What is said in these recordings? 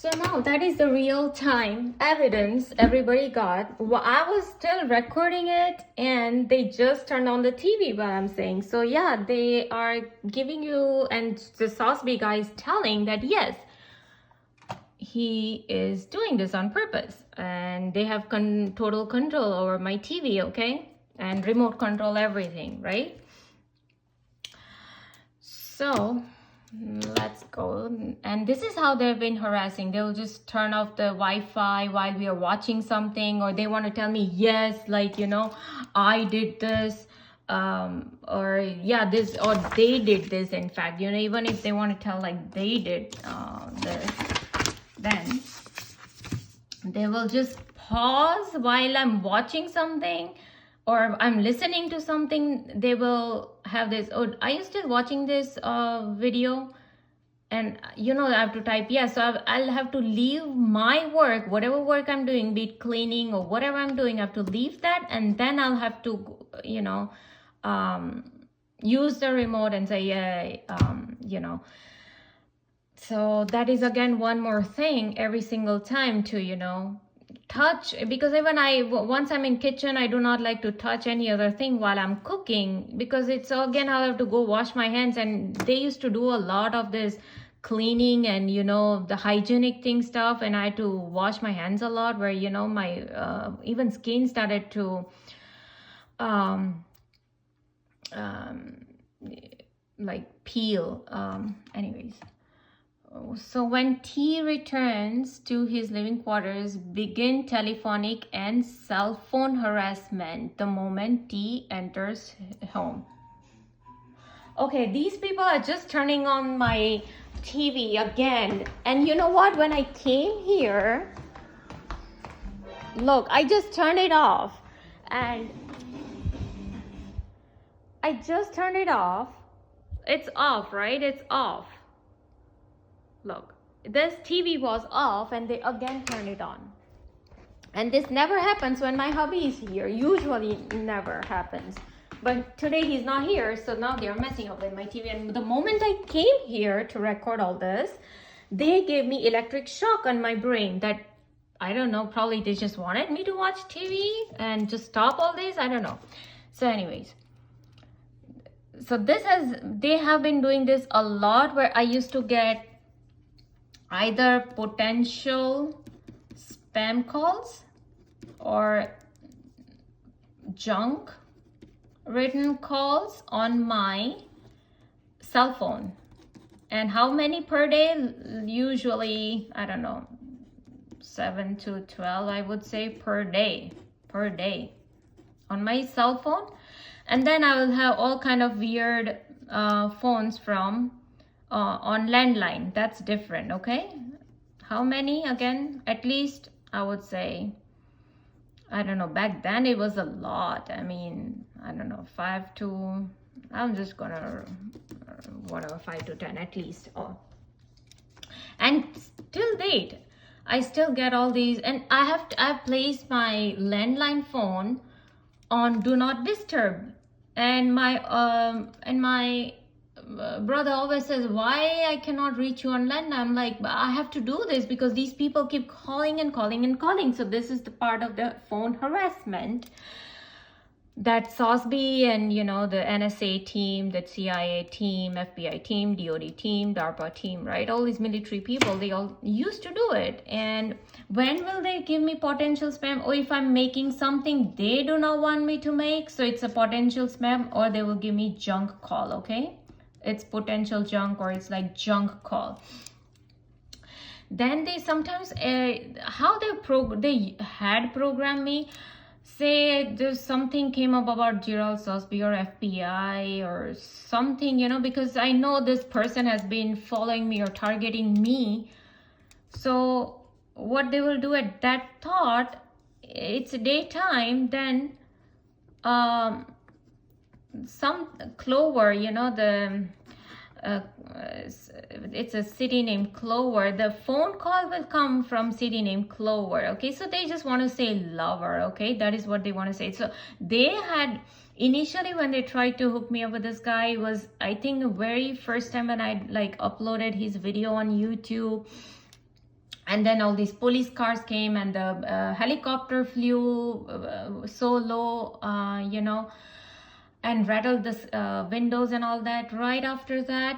So now that is the real time evidence everybody got. Well, I was still recording it and they just turned on the TV while I'm saying. So yeah, they are giving you, and the SOSBEE guy is telling that yes, he is doing this on purpose and they have total control over my TV, okay? And remote control everything, right? So let's go. And this is how they've been harassing. They'll just turn off the Wi-Fi while we are watching something, or they want to tell me, yes, like, you know, I did this, or yeah, this, or they did this. In fact, you know, even if they want to tell like they did this, then they will just pause while I'm watching something or I'm listening to something. They will have this, oh, are you still watching this video? And you know, I have to type yes. So I'll have to leave my work, whatever work I'm doing, be it cleaning or whatever I'm doing, I have to leave that, and then I'll have to, you know, use the remote and say, yeah, you know. So that is again one more thing every single time to, you know, touch, because even once I'm in kitchen, I do not like to touch any other thing while I'm cooking, because it's again, I'll have to go wash my hands, and they used to do a lot of this cleaning and, you know, the hygienic thing stuff, and I had to wash my hands a lot, where, you know, my even skin started to like peel. Anyways, so when T returns to his living quarters, begin telephonic and cell phone harassment the moment T enters home. Okay, these people are just turning on my TV again. And you know what? When I came here, look, I just turned it off. And I just turned it off. It's off, right? It's off. Look, this TV was off and they again turned it on. And this never happens when my hubby is here. Usually never happens. But today he's not here, so now they're messing up with my TV. And the moment I came here to record all this, they gave me electric shock on my brain that, I don't know, probably they just wanted me to watch TV and just stop all this. I don't know. So anyways, so they have been doing this a lot, where I used to get either potential spam calls or junk written calls on my cell phone. And how many per day? Usually, I don't know, 7 to 12, I would say, per day on my cell phone. And then I will have all kind of weird phones from on landline. That's different, okay? How many? Again, at least I would say, I don't know, back then it was a lot. I mean, I don't know, 5 to, I'm just gonna, whatever, 5 to 10 at least. Oh. And till date, I still get all these, and I've placed my landline phone on do not disturb, and my brother always says, why I cannot reach you on landline? I'm like, I have to do this because these people keep calling and calling and calling. So this is the part of the phone harassment that SOSBEE and, you know, the NSA team, the CIA team, FBI team, DOD team, DARPA team, right? All these military people, they all used to do it. And when will they give me potential spam? Or if I'm making something they do not want me to make, so it's a potential spam, or they will give me junk call, okay? It's potential junk, or it's like junk call. Then they sometimes, how they had programmed me, say there's something came up about GERAL, SOSBEE, or FBI or something, you know, because I know this person has been following me or targeting me. So what they will do at that thought, it's daytime, then some Clover, you know, the it's a city named Clover. The phone call will come from city named Clover, okay? So they just want to say lover, okay? That is what they want to say. So they had, initially when they tried to hook me up with this guy, it was, I think, the very first time when I like uploaded his video on YouTube, And then all these police cars came, and the helicopter flew so low, you know, and rattled the windows and all that. Right after that,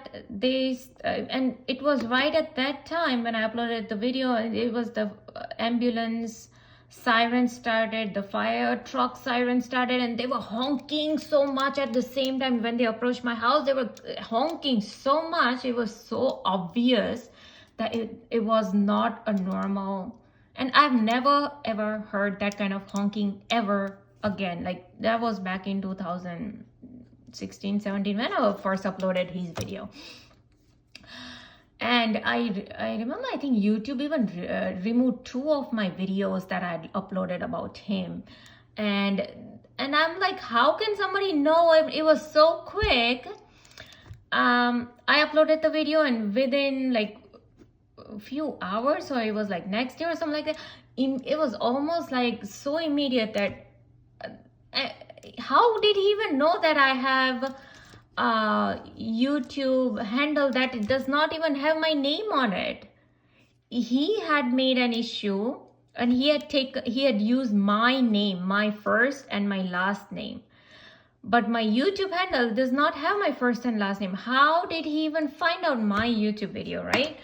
and it was right at that time when I uploaded the video, and it was the ambulance siren started, the fire truck siren started, and they were honking so much at the same time. When they approached my house, they were honking so much. It was so obvious that it was not a normal, and I've never ever heard that kind of honking ever again. Like, that was back in 2016, 17 when I first uploaded his video. And I remember, I think YouTube even removed 2 of my videos that I had uploaded about him. And I'm like, how can somebody know? It was so quick. I uploaded the video, and within like a few hours, or it was like next day or something like that, it was almost like so immediate that how did he even know that I have YouTube handle that it does not even have my name on it? He had made an issue, and he had used my name, my first and my last name, but my YouTube handle does not have my first and last name. How did he even find out my YouTube video, right?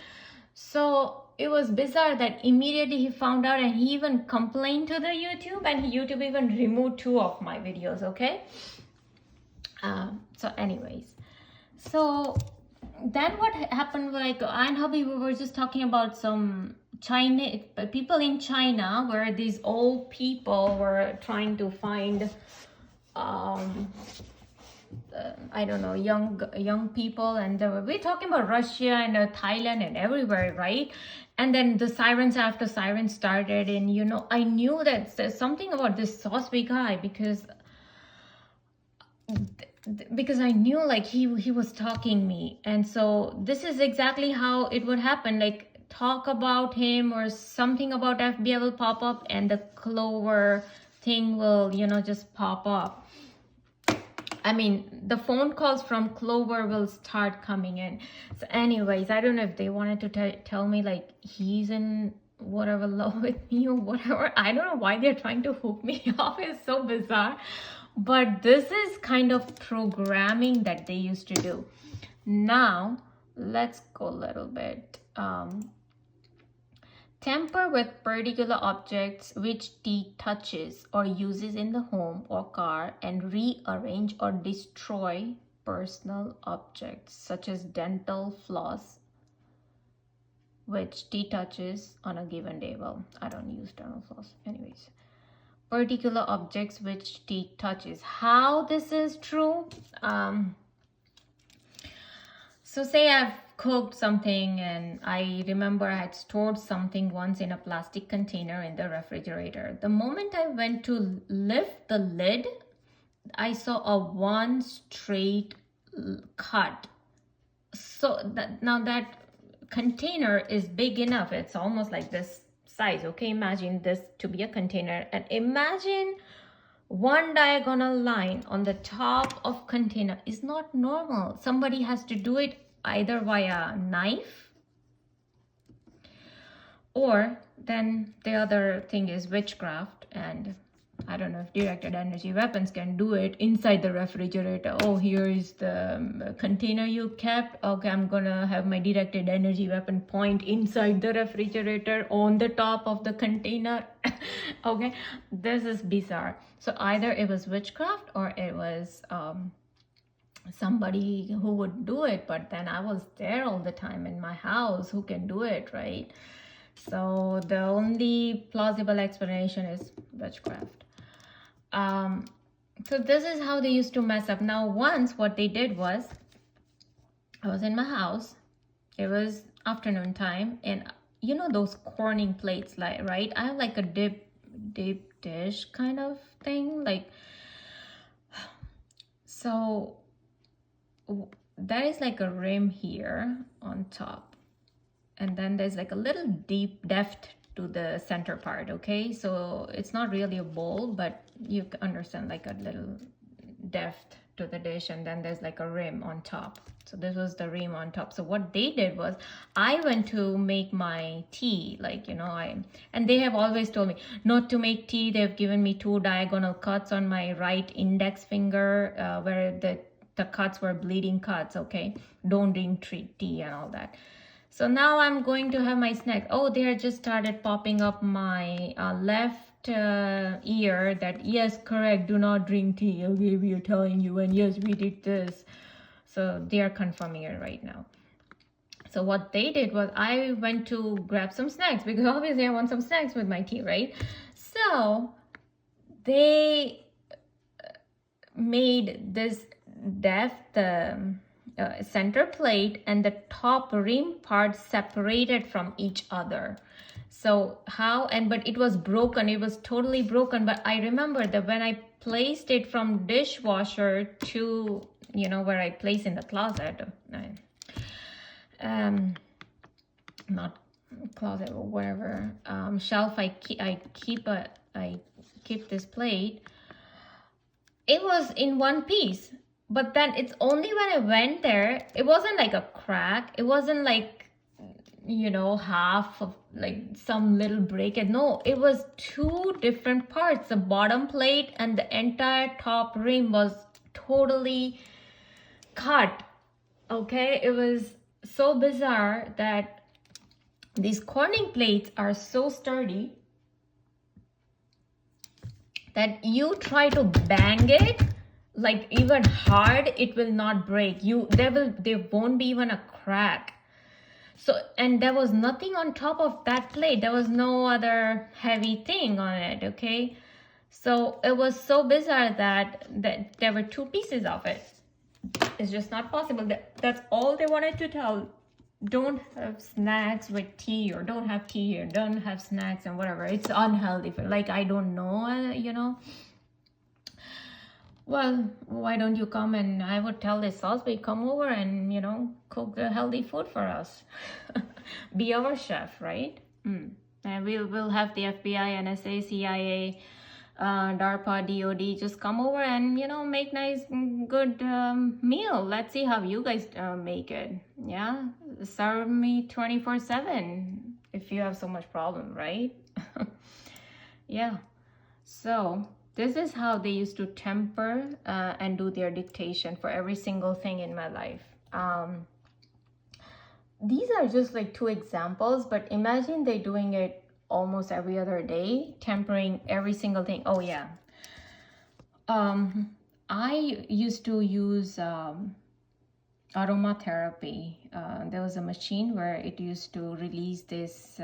So it was bizarre that immediately he found out, and he even complained to the YouTube, and YouTube even removed 2 of my videos. Okay. So anyways, so then what happened, like I and hubby, we were just talking about some people in China, where these old people were trying to find I don't know, young people, and we're talking about Russia and Thailand and everywhere, right? And then the sirens after sirens started, and you know, I knew that there's something about this SOSBEE guy, because I knew like he was talking me. And so this is exactly how it would happen, like talk about him or something about FBI will pop up, and the Clover thing will, you know, just pop up. I mean, the phone calls from Clover will start coming in. So anyways, I don't know if they wanted to tell me like he's in whatever love with me or whatever. I don't know why they're trying to hook me off. It's so bizarre. But this is kind of programming that they used to do. Now, let's go a little bit. Tamper with particular objects which T touches or uses in the home or car, and rearrange or destroy personal objects such as dental floss which T touches on a given day. Well, I don't use dental floss anyways. Particular objects which T touches. How this is true? So say I've cooked something, and I remember I had stored something once in a plastic container in the refrigerator. The moment I went to lift the lid, I saw a one straight cut. So now that container is big enough. It's almost like this size. Okay, imagine this to be a container, and imagine one diagonal line on the top of container is not normal. Somebody has to do it either via knife, or then the other thing is witchcraft, and I don't know if directed energy weapons can do it inside the refrigerator. Oh, here is the container you kept. Okay, I'm gonna have my directed energy weapon point inside the refrigerator on the top of the container. Okay, this is bizarre. So either it was witchcraft or it was somebody who would do it, but then I was there all the time in my house. Who can do it, right? So the only plausible explanation is witchcraft. So this is how they used to mess up. Now, once what they did was, I was in my house, it was afternoon time, and you know those Corning plates, like, right? I have like a deep dish kind of thing, like, so there is like a rim here on top, and then there's like a little deep depth to the center part. Okay, so it's not really a bowl, but you understand, like a little depth to the dish, and then there's like a rim on top. So this was the rim on top. So what they did was, I went to make my tea, like, you know, and they have always told me not to make tea. They've given me 2 diagonal cuts on my right index finger, where the cuts were bleeding cuts. Okay, don't drink tea and all that. So now I'm going to have my snack. Oh, they just started popping up my left ear that, yes, correct, do not drink tea. Okay, we are telling you, and yes, we did this. So they are confirming it right now. So what they did was, I went to grab some snacks, because obviously I want some snacks with my tea, right? So they made this depth, center plate and the top rim part separated from each other. So how, but it was broken, it was totally broken. But I remember that when I placed it from dishwasher to, you know, where I place in the closet, not closet or whatever, shelf I keep this plate, it was in one piece. But then it's only when I went there, it wasn't like a crack. It wasn't like, you know, half of like some little break. No, it was 2 different parts. The bottom plate and the entire top rim was totally cut. Okay, it was so bizarre that these Corning plates are so sturdy that you try to bang it like even hard, it will not break. There won't be even a crack. So, and there was nothing on top of that plate. There was no other heavy thing on it. Okay, so it was so bizarre that there were 2 pieces of it. It's just not possible. That's all they wanted to tell. Don't have snacks with tea, or don't have tea, or don't have snacks and whatever. It's unhealthy. Like, I don't know, you know. Well, why don't you come, and I would tell this SOSBEE, come over and, you know, cook the healthy food for us. Be our chef, right? And we'll have the FBI, NSA, CIA, DARPA, DOD just come over and, you know, make nice, good meal. Let's see how you guys make it. Yeah, serve me 24/7 if you have so much problem, right? Yeah, so this is how they used to temper and do their dictation for every single thing in my life. These are just like 2 examples, but imagine they doing it almost every other day, tempering every single thing. Oh yeah. I used to use aromatherapy. There was a machine where it used to release this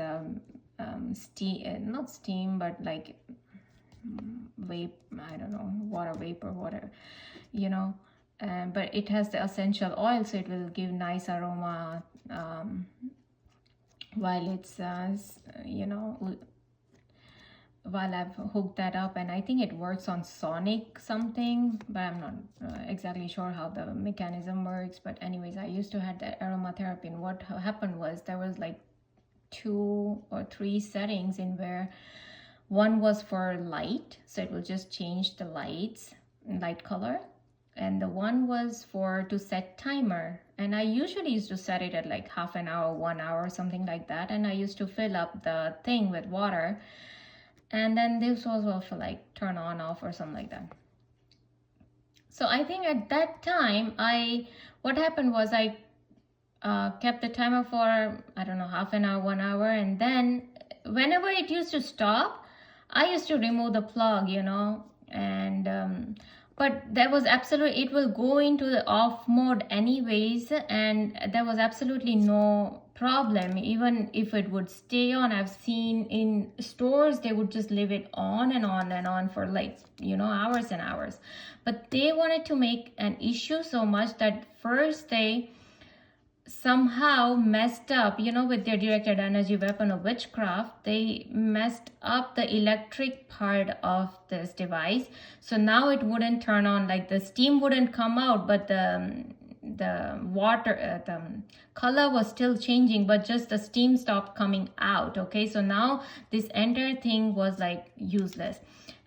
steam, not steam, but like vape, I don't know, water vapor, whatever, you know, but it has the essential oil, so it will give nice aroma while it's you know, while I've hooked that up. And I think it works on sonic something, but I'm not exactly sure how the mechanism works. But anyways, I used to have that aromatherapy, and what happened was there was like 2 or 3 settings in where one was for light, so it will just change the light color, and the one was to set timer. And I usually used to set it at like half an hour, 1 hour, something like that. And I used to fill up the thing with water, and then this was also like turn on, off, or something like that. So I think at that time, what happened was I kept the timer for, I don't know, half an hour, 1 hour, and then whenever it used to stop, I used to remove the plug, you know, and but there was absolutely, it will go into the off mode anyways, and there was absolutely no problem. Even if it would stay on, I've seen in stores, they would just leave it on and on and on for like, you know, hours and hours. But they wanted to make an issue so much that first they somehow messed up, you know, with their directed energy weapon of witchcraft. They messed up the electric part of this device, so now it wouldn't turn on, like the steam wouldn't come out, but the water, the color was still changing, but just the steam stopped coming out. Okay, so now this entire thing was like useless.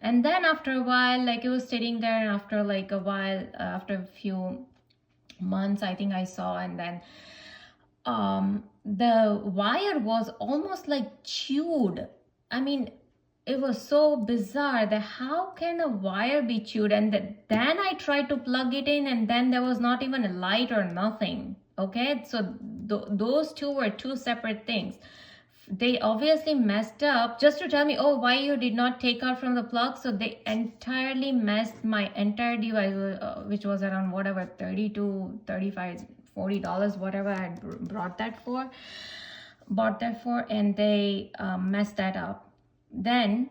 And then after a while, like it was sitting there, and after like a while, after a few months, I think I saw, and then the wire was almost like chewed. I mean, it was so bizarre that how can a wire be chewed? And then I tried to plug it in, and then there was not even a light or nothing. Okay, so those two were two separate things. They obviously messed up just to tell me, oh, why you did not take out from the plug. So they entirely messed my entire device, which was around whatever, 30 to 35, $40, whatever I had bought that for, and they messed that up. Then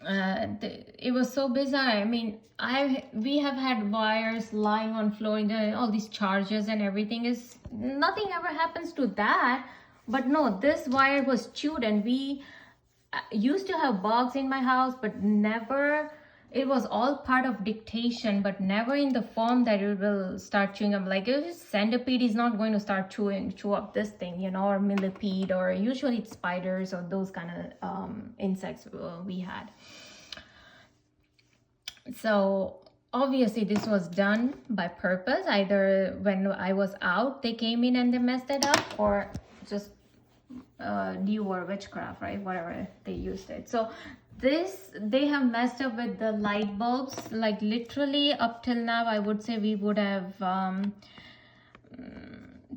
it was so bizarre. I mean, we have had wires lying on floor, and all these charges and everything, is nothing ever happens to that. But no, this wire was chewed, and we used to have bugs in my house, but never, it was all part of dictation, but never in the form that it will start chewing up. Like, if centipede is not going to start chew up this thing, you know, or millipede, or usually it's spiders or those kind of insects we had. So obviously this was done by purpose. Either when I was out, they came in and they messed it up, or just new or witchcraft, right? Whatever they used it. So they have messed up with the light bulbs. Like literally up till now, I would say we would have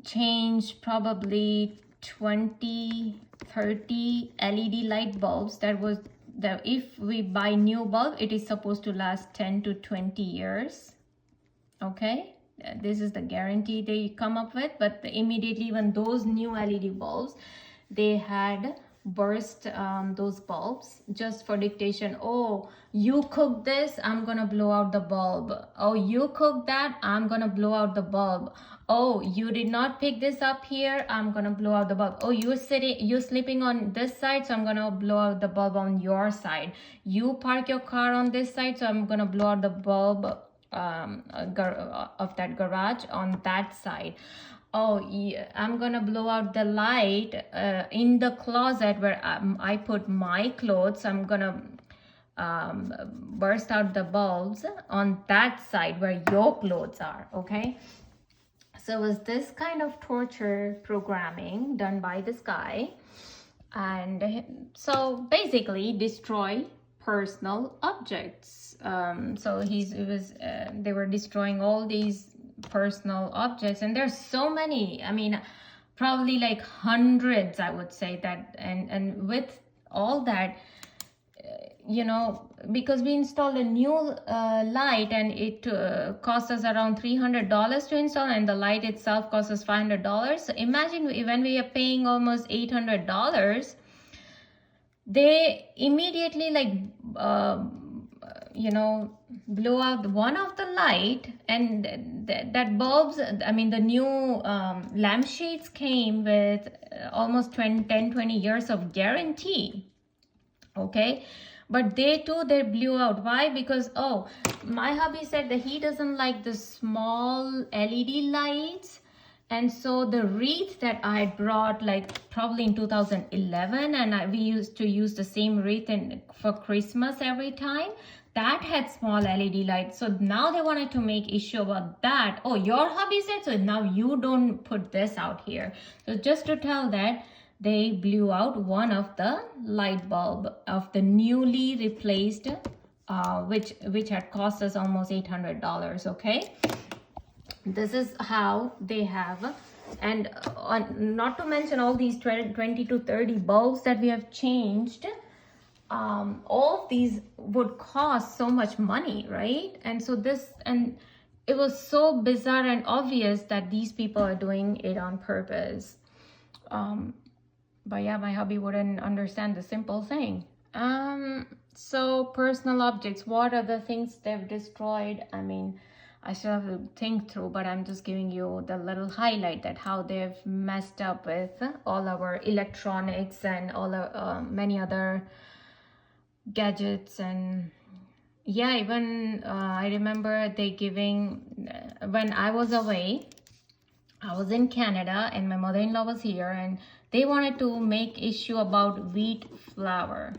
changed probably 20, 30 LED light bulbs. That was if we buy new bulb, it is supposed to last 10 to 20 years. Okay, this is the guarantee they come up with. But immediately when those new LED bulbs, they had burst those bulbs just for dictation. Oh, you cook this, I'm gonna blow out the bulb. Oh, you cook that, I'm gonna blow out the bulb. Oh, you did not pick this up here, I'm gonna blow out the bulb. Oh, you're sleeping on this side, so I'm gonna blow out the bulb on your side. You park your car on this side, so I'm gonna blow out the bulb of that garage on that side. Oh, yeah, I'm gonna blow out the light in the closet where I put my clothes. I'm gonna burst out the bulbs on that side where your clothes are. Okay, so it was this kind of torture programming done by this guy, and so basically destroy personal objects. So they were destroying all these personal objects, and there's so many. I mean, probably like hundreds, I would say that. And with all that, you know, because we installed a new light, and it cost us around $300 to install, and the light itself cost us $500. So imagine when we are paying almost $800, they immediately like you know, blow out one of the light, and that bulbs, I mean, the new lampshades came with almost 10-20 years of guarantee. Okay, but they blew out. Why? Because, oh, my hubby said that he doesn't like the small LED lights. And so the wreath that I brought, like probably in 2011, and we used to use the same wreath for Christmas every time, that had small LED lights. So now they wanted to make issue about that. Oh, your hubby said so, now you don't put this out here. So just to tell that, they blew out one of the light bulb of the newly replaced, which had cost us almost $800. Okay, this is how they have. And not to mention all these 20 to 30 bulbs that we have changed. All of these would cost so much money, right? And so it was so bizarre and obvious that these people are doing it on purpose. But yeah, my hubby wouldn't understand the simple thing. So personal objects, what are the things they've destroyed? I mean, I still have to think through, but I'm just giving you the little highlight that how they've messed up with all our electronics and all many other gadgets. And yeah, even I remember they giving, when I was away, I was in Canada and my mother-in-law was here, and they wanted to make issue about wheat flour.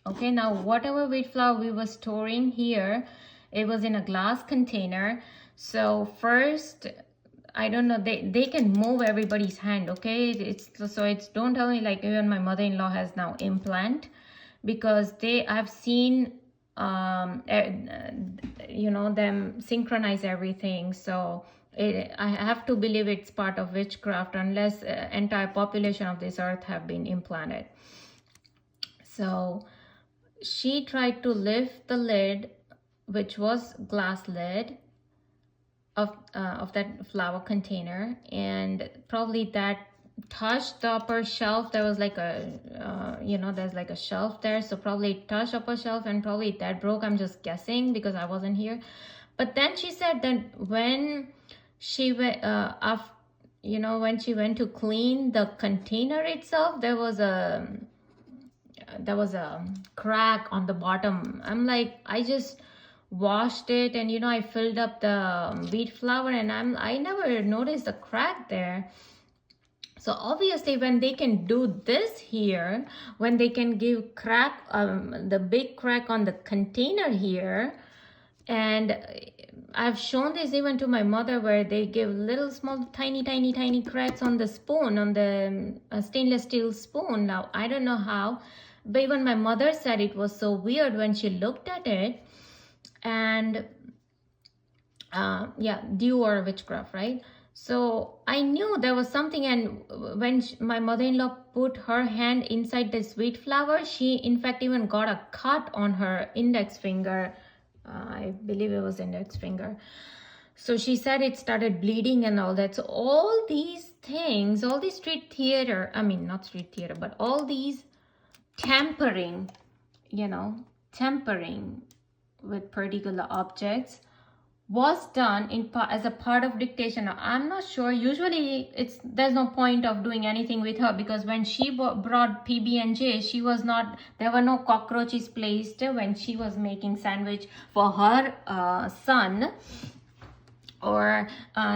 Okay, now whatever wheat flour we were storing here, it was in a glass container. So first, I don't know, they can move everybody's hand, okay? It's don't tell me like even my mother-in-law has now implant, because I've seen you know, them synchronize everything. So I have to believe it's part of witchcraft unless entire population of this earth have been implanted. So she tried to lift the lid, which was glass lid of that flour container, and probably that touched the upper shelf. There was like a you know, there's like a shelf there, so probably it touched upper shelf and probably that broke. I'm just guessing because I wasn't here. But then she said that when she went you know, when she went to clean the container itself, there was a crack on the bottom. I'm like, I just washed it and, you know, I filled up the wheat flour and I never noticed the crack there. So obviously when they can do this here, when they can give crack, the big crack on the container here, and I've shown this even to my mother where they give little small tiny cracks on the spoon, on the stainless steel spoon. Now I don't know how, but even my mother said it was so weird when she looked at it. And yeah, dew or witchcraft, right? So I knew there was something. And when my mother-in-law put her hand inside the wheat flour, she in fact even got a cut on her index finger. I believe it was index finger. So she said it started bleeding and all that. So all these things, all these street theater, I mean not street theater, but all these tampering, you know, tampering with particular objects was done as a part of dictation. Now, I'm not sure. Usually there's no point of doing anything with her, because when she brought PB&J, she was not, there were no cockroaches placed when she was making sandwich for her son. Or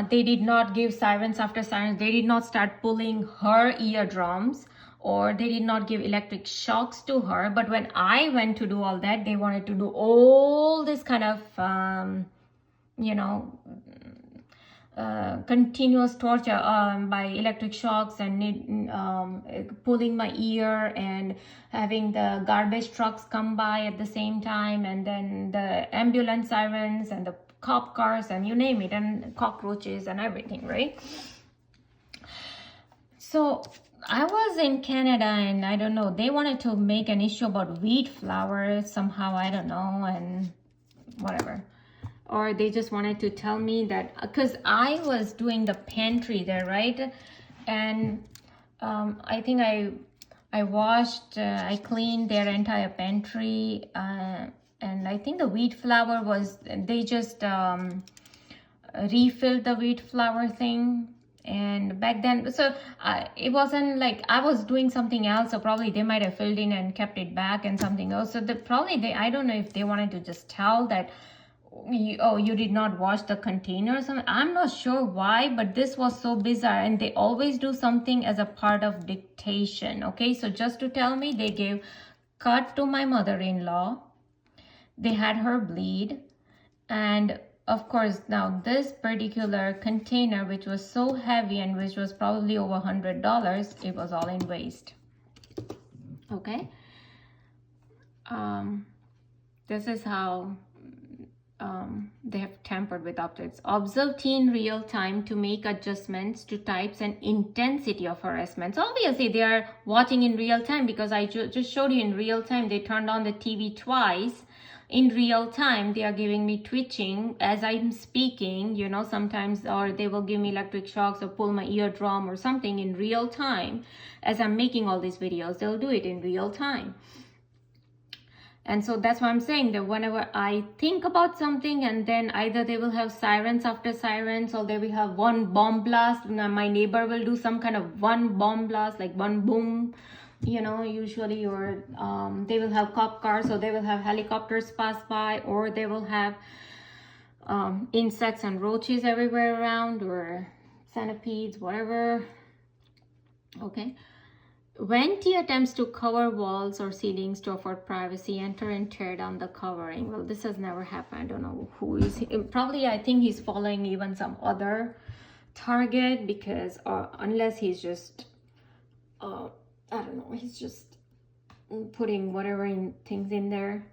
they did not give sirens after sirens. They did not start pulling her eardrums, or they did not give electric shocks to her. But when I went to do all that, they wanted to do all this kind of you know, continuous torture by electric shocks and pulling my ear, and having the garbage trucks come by at the same time, and then the ambulance sirens and the cop cars and you name it, and cockroaches and everything, right? So I was in Canada, and I don't know, they wanted to make an issue about wheat flour somehow, I don't know, and whatever. Or they just wanted to tell me that, because I was doing the pantry there, right? And I think I washed, I cleaned their entire pantry, and I think the wheat flour was, they just refilled the wheat flour thing. And back then, so it wasn't like I was doing something else, so probably they might have filled in and kept it back and something else. So I don't know if they wanted to just tell that, you did not wash the container or something. I'm not sure why, but this was so bizarre. And they always do something as a part of dictation. Okay, so just to tell me, they gave cut to my mother-in-law, they had her bleed, and of course now this particular container, which was so heavy and which was probably over $100, it was all in waste. Okay, this is how they have tampered with objects. Observe tea in real time to make adjustments to types and intensity of harassment. So obviously they are watching in real time, because I just showed you in real time. They turned on the TV twice. In real time, they are giving me twitching as I'm speaking, you know, sometimes, or they will give me electric shocks or pull my eardrum or something in real time as I'm making all these videos. They'll do it in real time. And so that's why I'm saying that whenever I think about something, and then either they will have sirens after sirens, or they will have one bomb blast. My neighbor will do some kind of one bomb blast, like one boom, you know, usually, or they will have cop cars, or they will have helicopters pass by, or they will have insects and roaches everywhere around, or centipedes, whatever. Okay. When tea attempts to cover walls or ceilings to afford privacy, enter and tear down the covering. Well, this has never happened. I don't know who is he. Probably I think he's following even some other target, because unless he's just I don't know, he's just putting whatever things in there.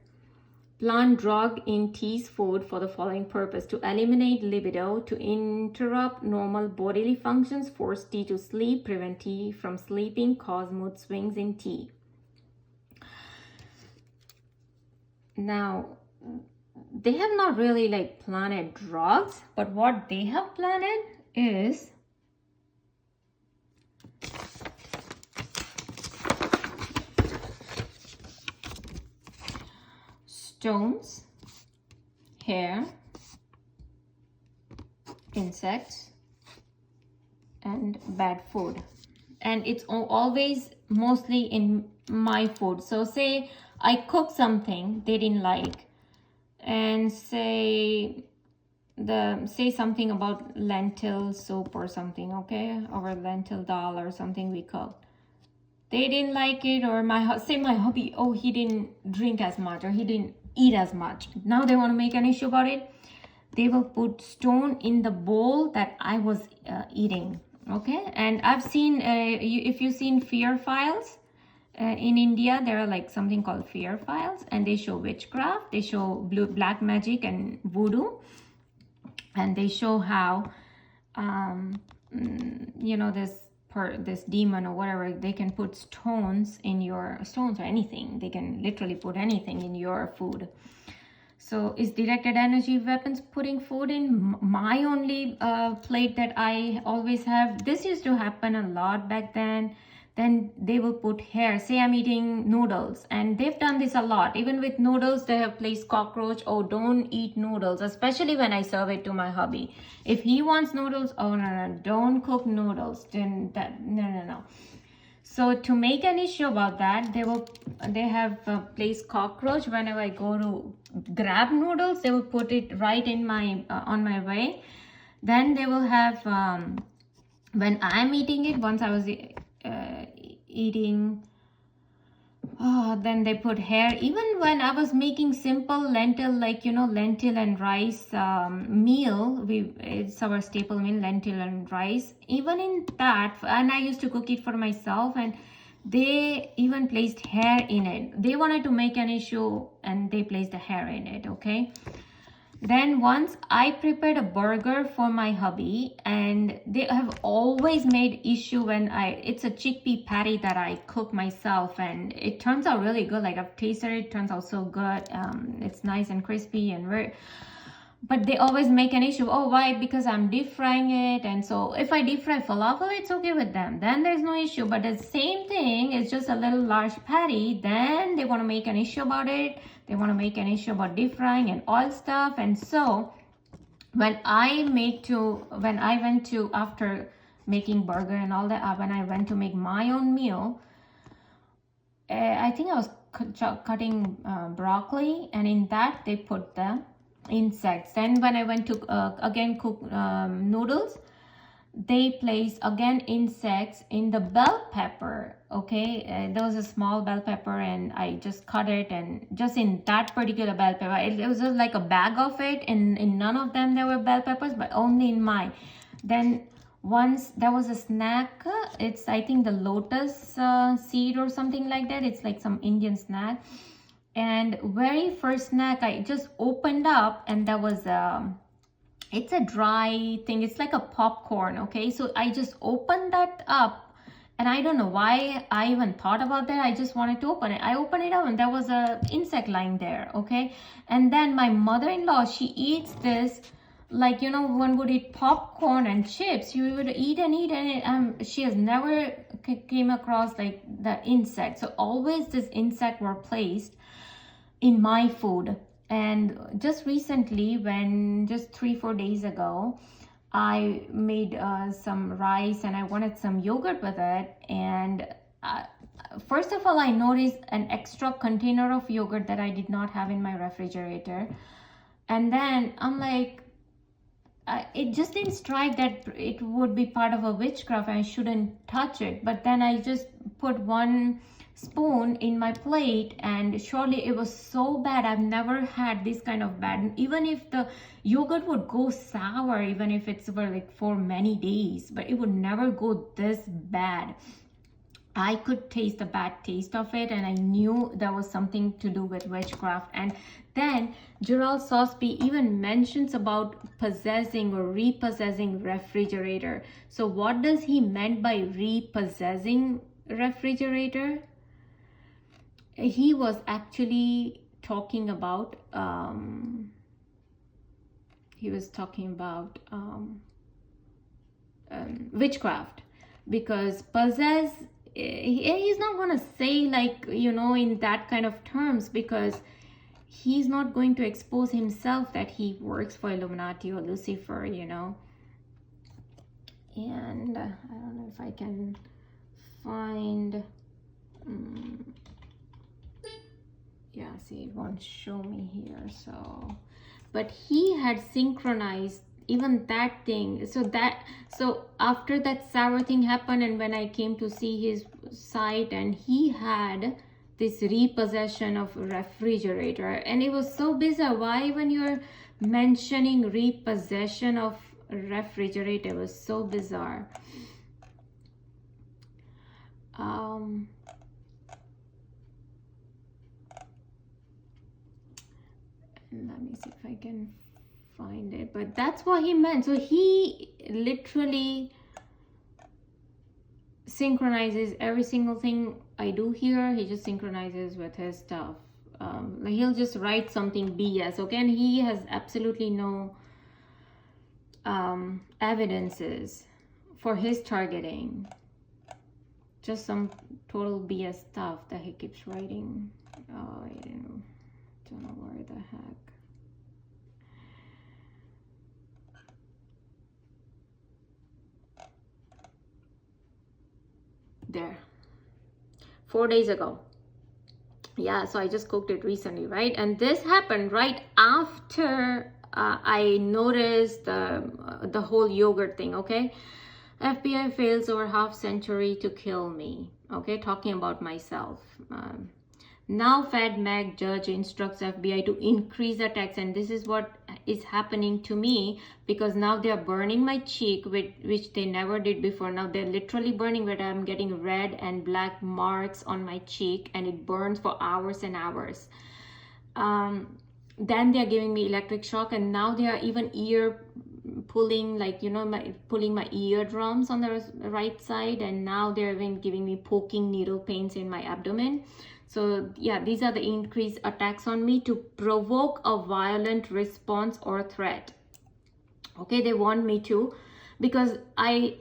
Plant drug in tea's food for the following purpose: to eliminate libido, to interrupt normal bodily functions, force tea to sleep, prevent tea from sleeping, cause mood swings in tea. Now, they have not really like planted drugs, but what they have planted is stones, hair, insects, and bad food. And it's always mostly in my food. So say I cook something they didn't like, and say something about lentil soup or something, okay, or lentil dal or something we cooked. They didn't like it, or my hubby, oh, he didn't drink as much, or he didn't eat as much. Now they want to make an issue about it. They will put stone in the bowl that I was eating, okay? And I've seen, if you've seen fear files, in India, there are like something called fear files, and they show witchcraft, they show black magic and voodoo, and they show how, you know, this demon or whatever, they can put stones or anything. They can literally put anything in your food. So is directed energy weapons putting food in my only plate that I always have? This used to happen a lot back then. Then they will put hair. Say I'm eating noodles, and they've done this a lot. Even with noodles, they have placed cockroach. Oh, don't eat noodles, especially when I serve it to my hubby. If he wants noodles, oh no, don't cook noodles. Then no. So to make an issue about that, they have placed cockroach. Whenever I go to grab noodles, they will put it right in my on my way. Then they will have when I'm eating it. Once I was eating, then they put hair. Even when I was making simple lentil, like, you know, lentil and rice meal, it's our staple meal, lentil and rice. Even in that, and I used to cook it for myself, and they even placed hair in it. They wanted to make an issue, and they placed the hair in it, okay? Then once I prepared a burger for my hubby, and they have always made issue when it's a chickpea patty that I cook myself, and it turns out really good. Like, I've tasted it, turns out so good. It's nice and crispy and very, but they always make an issue. Oh, why? Because I'm deep frying it. And so if I deep fry falafel, it's okay with them. Then there's no issue. But the same thing is just a little large patty. Then they want to make an issue about it. They want to make an issue about deep frying and oil stuff. And so when I went to, after making burger and all that, when I went to make my own meal, I think I was cutting broccoli, and in that they put the insects. Then when I went to again cook noodles, they placed again insects in the bell pepper, okay? There was a small bell pepper, and I just cut it, and just in that particular bell pepper, it was just like a bag of it, and in none of them there were bell peppers, but only in mine. Then once there was a snack, it's, I think, the lotus seed or something like that. It's like some Indian snack. And very first snack, I just opened up, and there was it's a dry thing. It's like a popcorn, okay? So I just opened that up, and I don't know why I even thought about that. I just wanted to open it. I opened it up, and there was a insect lying there, okay? And then my mother-in-law, she eats this like, you know, one would eat popcorn and chips. You would eat and eat, and she has never came across like the insect. So always this insect were placed in my food. And just recently, when just 3-4 days ago, I made some rice, and I wanted some yogurt with it. And first of all, I noticed an extra container of yogurt that I did not have in my refrigerator. And then I'm like, it just didn't strike that it would be part of a witchcraft and I shouldn't touch it. But then I just put 1 spoon in my plate, and surely it was so bad. I've never had this kind of bad. Even if the yogurt would go sour, even if it's for like for many days, but it would never go this bad. I could taste the bad taste of it, and I knew there was something to do with witchcraft. And then GERAL SOSBEE even mentions about possessing or repossessing refrigerator. So what does he meant by repossessing refrigerator? He was actually talking about witchcraft, because possess, he's not gonna say like, you know, in that kind of terms, because he's not going to expose himself that he works for Illuminati or Lucifer, you know. And I don't know if I can find yeah, see, it won't show me here. So, but he had synchronized even that thing. So after that sour thing happened, and when I came to see his site, and he had this repossession of refrigerator, and it was so bizarre. Why when you're mentioning repossession of refrigerator, it was so bizarre. Let me see if I can find it, but that's what he meant. So he literally synchronizes every single thing I do here. He just synchronizes with his stuff. Like he'll just write something BS, okay, and he has absolutely no evidences for his targeting. Just some total BS stuff that he keeps writing. Oh, I don't know where the heck. There, 4 days ago. Yeah, so I just cooked it recently, right? And this happened right after I noticed the whole yogurt thing, okay? FBI fails over half-century to kill me, okay? Talking about myself. Now FedMag judge instructs FBI to increase attacks, and this is what is happening to me, because now they are burning my cheek, which they never did before. Now they're literally burning, where I'm getting red and black marks on my cheek, and it burns for hours and hours. Then they're giving me electric shock, and now they are even ear pulling, like, you know, pulling my eardrums on the right side, and now they're even giving me poking needle pains in my abdomen. So yeah, these are the increased attacks on me to provoke a violent response or threat. Okay, they want me to, because I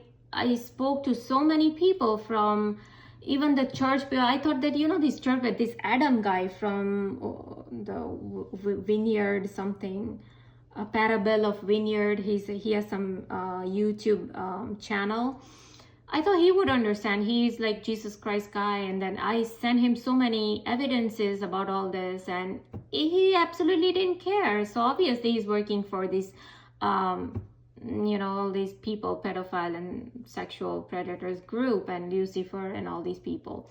spoke to so many people from even the church. I thought that, you know, this church with this Adam guy from the Vineyard something, a Parable of Vineyard. He has some YouTube channel. I thought he would understand. He's like Jesus Christ guy. And then I sent him so many evidences about all this, and he absolutely didn't care. So obviously he's working for this, you know, all these people, pedophile and sexual predators group, and Lucifer and all these people.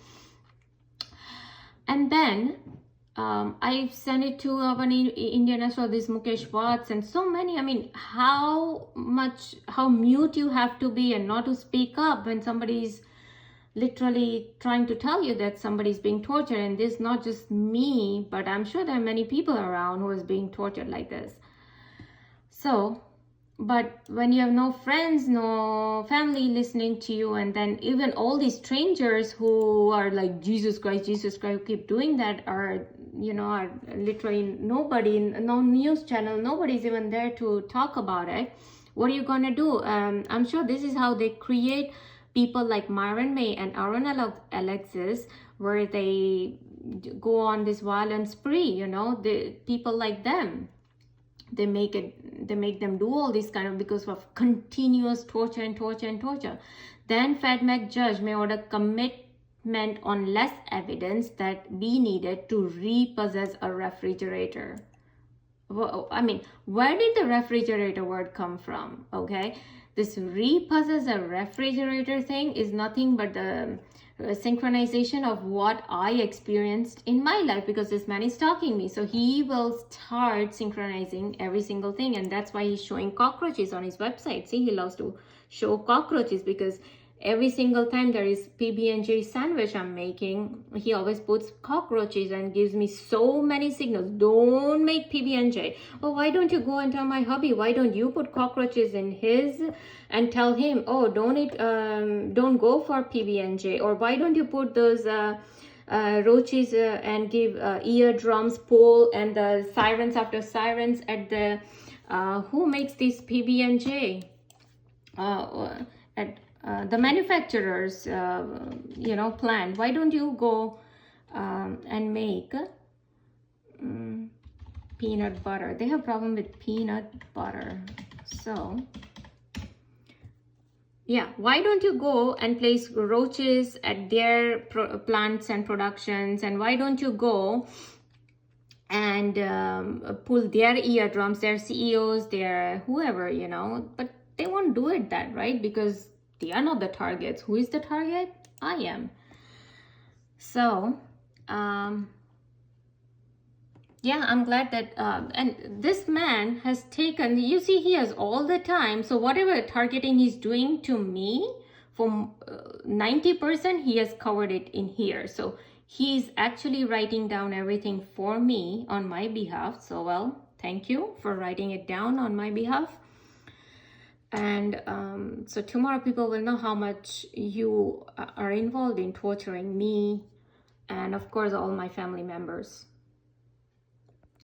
And then I sent it to an Indian as well, this Mukesh Watts, and so many. I mean, how mute you have to be and not to speak up when somebody's literally trying to tell you that somebody's being tortured. And this is not just me, but I'm sure there are many people around who is being tortured like this. So, but when you have no friends, no family listening to you, and then even all these strangers who are like Jesus Christ, who keep doing that, are, you know, are literally nobody, no news channel, nobody's even there to talk about it. What are you gonna do? I'm sure this is how they create people like Myron May and Aaron Alexis, where they go on this violent spree. You know, the people like them, they make them do all this kind of, because of continuous torture and torture and torture. Then FedMag judge may order commitment on less evidence that be needed to repossess a refrigerator. well, I mean, where did the refrigerator word come from? Okay, this repossess a refrigerator thing is nothing but the synchronization of what I experienced in my life, because this man is stalking me. So he will start synchronizing every single thing, and that's why he's showing cockroaches on his website. See, he loves to show cockroaches because every single time there is PB&J sandwich I'm making, he always puts cockroaches and gives me so many signals. Don't make PB&J. Oh, why don't you go and tell my hubby? Why don't you put cockroaches in his and tell him, oh, don't go for PB&J? Or why don't you put those roaches and give eardrums, pole, and the sirens after sirens at the who makes this PB&J? At the manufacturer's plant. Why don't you go and make peanut butter? They have problem with peanut butter. So yeah, why don't you go and place roaches at their plants and productions? And why don't you go and pull their eardrums, their CEOs, their whoever, but they won't do it that, right? Because they are not the targets. Who is the target? I am. So yeah, I'm glad that and this man has taken, you see, he has all the time. So whatever targeting he's doing to me, for 90% he has covered it in here. So he's actually writing down everything for me on my behalf. So well, thank you for writing it down on my behalf. And so tomorrow people will know how much you are involved in torturing me and of course all my family members.